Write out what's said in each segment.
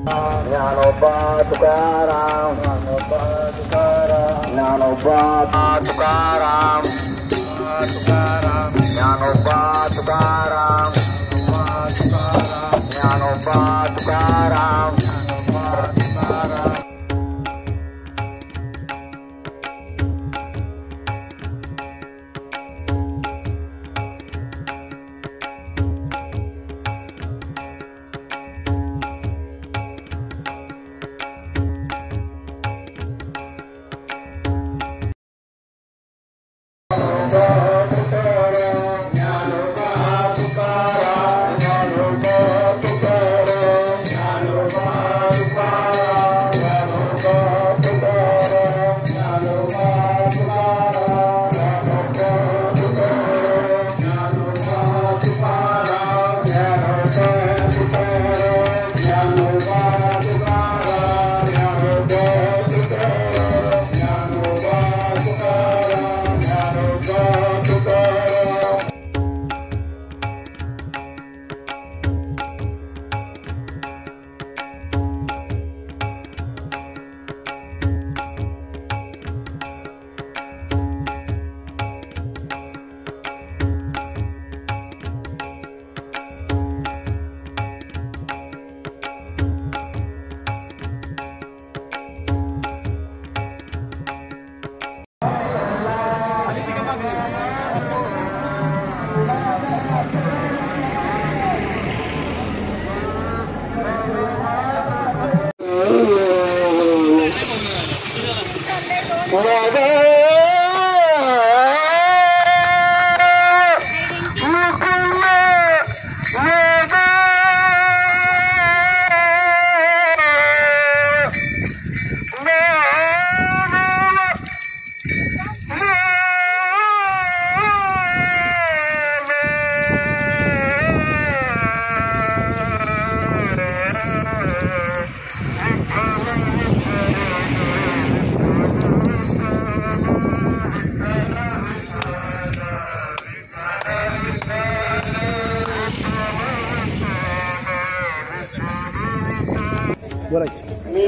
ज्ञानोबा तुकाराम, ज्ञानोबा तुकाराम, ज्ञानोबा तुकाराम, ज्ञानोबा तुकाराम, ज्ञानोबा तुकाराम.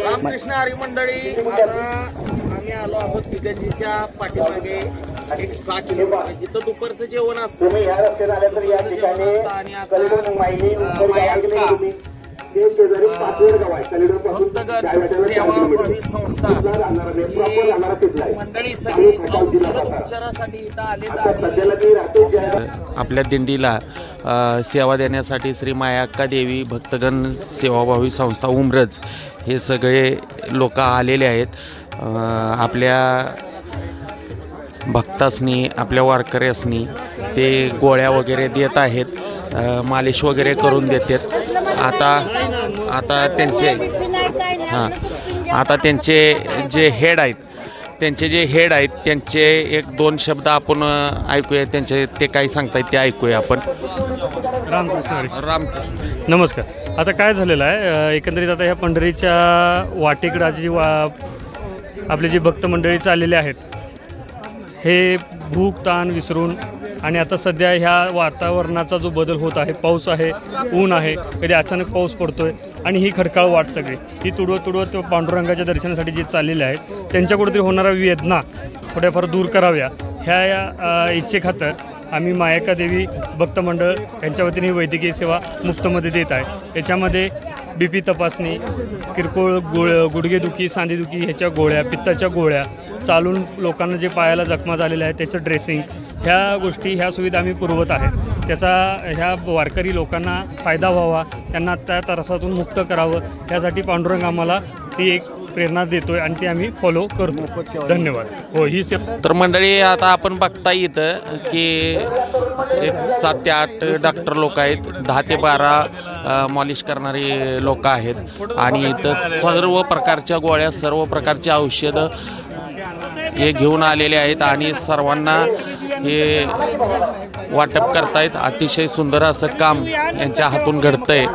रामकृष्ण हरी मंडळी, आम्ही आलो आहोत तिकडच्या पाठीमागे एक 6 किलोमीटर. इथं दुपारचं जेवण असतं आणि सेवाभावी संस्था मंडळी सगळी उपचारासाठी इथं आले. आपल्या दिंडीला सेवा देण्यासाठी श्री मायाक्का देवी भक्तगण सेवाभावी संस्था उमरज हे सगळे लोक आलेले आहेत. आपल्या भक्तासनी, आपल्या वारकऱ्यासनी ते गोळ्या वगैरे देत आहेत, मालिश वगैरे करून देतात. आता त्यांचे जे हेड आहेत त्यांचे 1-2 शब्द आपण ऐकूया. ते काय सांगतायत ते ऐकूया आपण. रामकृष्ण नमस्कार. आता काय झालेलं आहे, एकंदरीत आता ह्या पंढरीच्या वाटेकडे आपले जे भक्त मंडळी चाललेले आहेत हे भूक ताण विसरून, आणि आता सध्या ह्या वातावरणाचा जो बदल होत आहे, पाऊस आहे, ऊन आहे, कधी अचानक पाऊस पडतोय आणि ही खडकाळ वाट सगळी ही तुडवत पांडुरंगाच्या दर्शनासाठी जे चाललेले आहेत त्यांच्या कुठेतरी होणाऱ्या वेदना थोड्याफार दूर कराव्या ह्या इच्छेखातर आम्ही मायाक्का देवी भक्त मंडळ यांच्या वतीने वैद्यकीय सेवा मुफ्तमध्ये देत आहे. याच्यामध्ये BP तपासणी, किरकोळ गुडघेदुखी, सांधेदुखी ह्याच्या गोळ्या, पित्ताच्या गोळ्या, चालून लोकांना जे पायाला जखमा झालेल्या आहेत त्याचं ड्रेसिंग, ह्या गोष्टी, ह्या सुविधा आम्ही पुरवत आहे. त्याचा ह्या वारकरी लोकांना फायदा व्हावा, त्यांना त्या त्रासातून मुक्त करावं, यासाठी पांडुरंग आम्हाला ती एक प्रेरणा देतोय आणि ती आम्ही फॉलो करतो. धन्यवाद. हो, ही तर मंडळी आता आपण बघता येतं की 7 ते 8 डॉक्टर लोक आहेत, 10 ते 12 मॉलिश करणारी लोक आहेत आणि इथं सर्व प्रकारच्या गोळ्या, सर्व प्रकारची औषधं हे घेऊन आलेले आहेत आणि सर्वांना हे वाटप करतायत. अतिशय सुंदर असं काम यांच्या हातून घडतंय.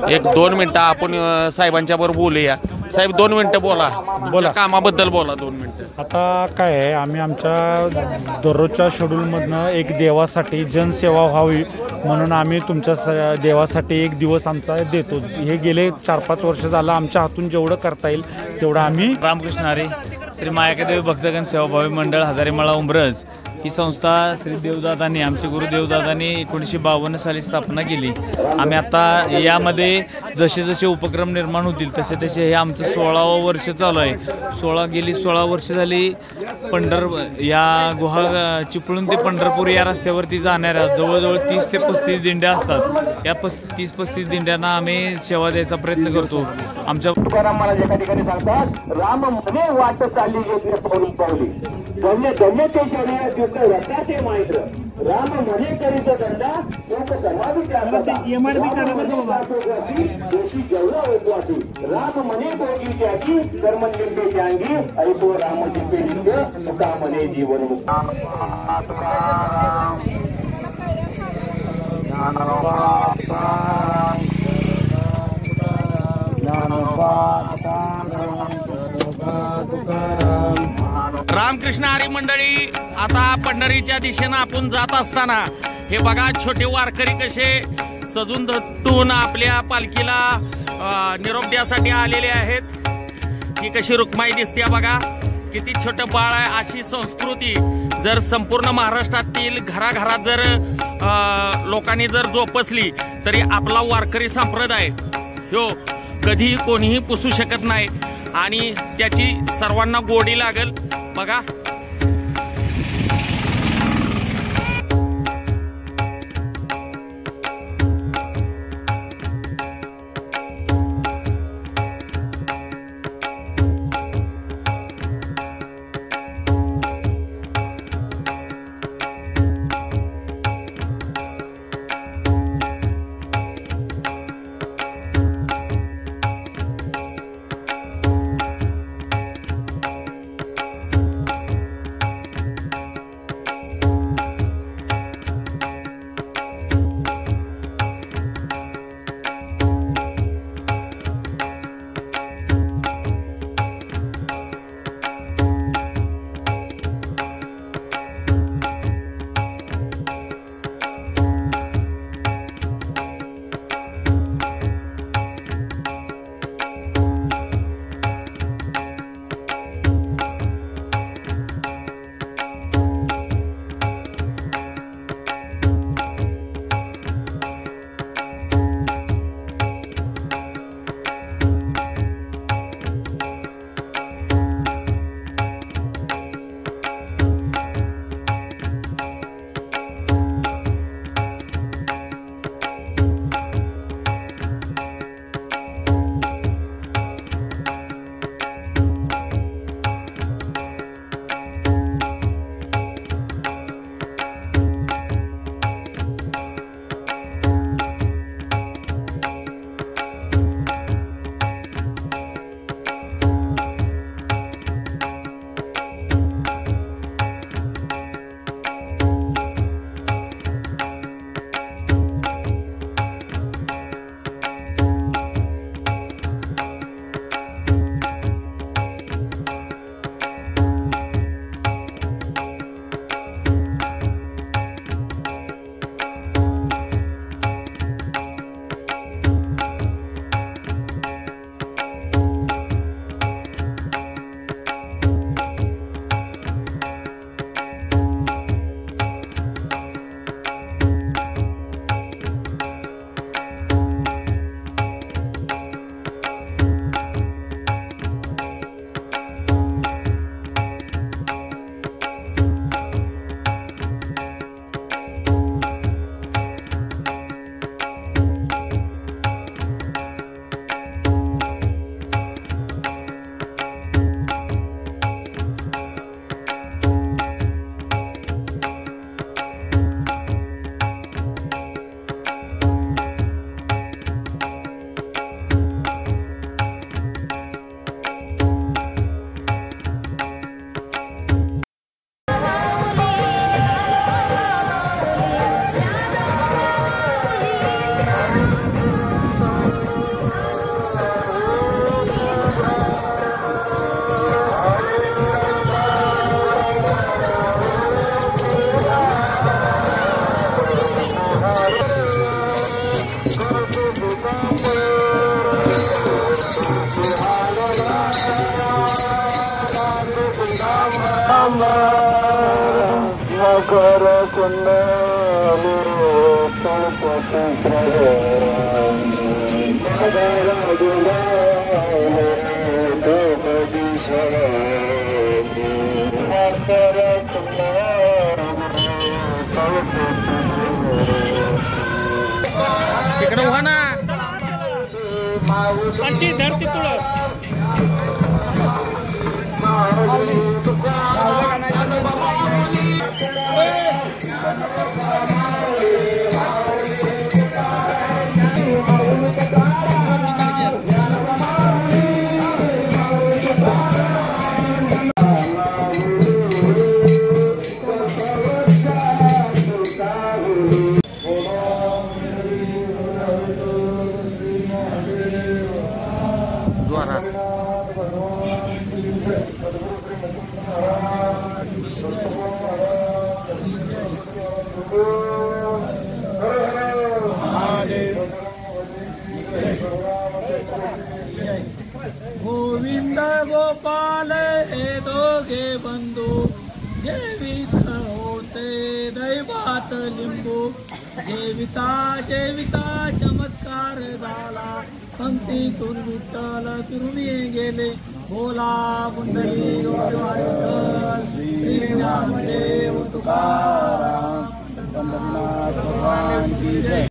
1-2 मिनटं आपण साहेबांच्या बरोबर बोलूया. साहेब 2 मिनिटं बोला, तुमच्या कामाबद्दल बोला 2 मिनिटं. आता काय आहे, आम्ही आमच्या दररोजच्या शेड्यूलमधनं एक देवासाठी जनसेवा व्हावी म्हणून आम्ही तुमच्या देवासाठी एक दिवस आमचा देतो. हे गेले 4-5 वर्ष झालं. आमच्या हातून जेवढं करता येईल तेवढं आम्ही. रामकृष्ण हरी. श्री मायादेवी भक्तगण सेवाभावी मंडळ हजारीमळा उंब्रज ही संस्था श्री देवदादांनी, आमचे गुरु देवदादांनी 1952 साली स्थापना केली. आम्ही आता यामध्ये जसे जसे उपक्रम निर्माण होतील तसे तसे हे आमचं 16वं वर्ष चालू आहे. गेली 16 वर्ष झाली या गुहा चिपळूण ते पंढरपूर या रस्त्यावरती जाणाऱ्या जवळजवळ 30 ते 35 दिंड्या असतात. या 30-35 दिंड्यांना आम्ही सेवा द्यायचा प्रयत्न करतो. आमच्या तुकाराम महाराज एका ठिकाणी सांगतात, राम म्हणे वाट चालली घेतली पाऊली पावली, धन्य धन्य ते शरीर रथाचे माहित, राम म्हणे करीत दंडा लोक समाधीच्या जेवढा उपवासी, राम म्हणे पोगी त्याची कर्म निर्देश अंगी, ऐसो राम पेढीचे तुका म्हणे जीवन रामकृष्ण हरी मंडळी, आता पंढरीच्या दिशेनं आपण जात असताना हे बघा छोटे वारकरी कसे सजून धटून आपल्या पालखीला निरोप द्यासाठी आलेले आहेत. ही कशी रुक्माई दिसते बघा, किती छोटं बाळ आहे. अशी संस्कृती जर संपूर्ण महाराष्ट्रातील घराघरात जर लोकांनी जर जोपासली तरी आपला वारकरी संप्रदाय ह्यो कधीही कोणीही पुसू शकत नाही आणि त्याची सर्वांना गोडी लागल. बघा इकडे उभा ना आणखी धरती तुळस गोविंद गोपाल हे दोघे बंधू जेवित होते दैवात लिंबू जेविता जेविता चमत्कार झाला पंक्तीतून विठ्ठल फिरून गेले बोला पुंडली विठ्ठल श्री ज्ञानदेव तुकाराम पंढरीनाथ भगवान की जय.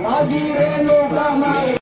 माझी रेणुका माई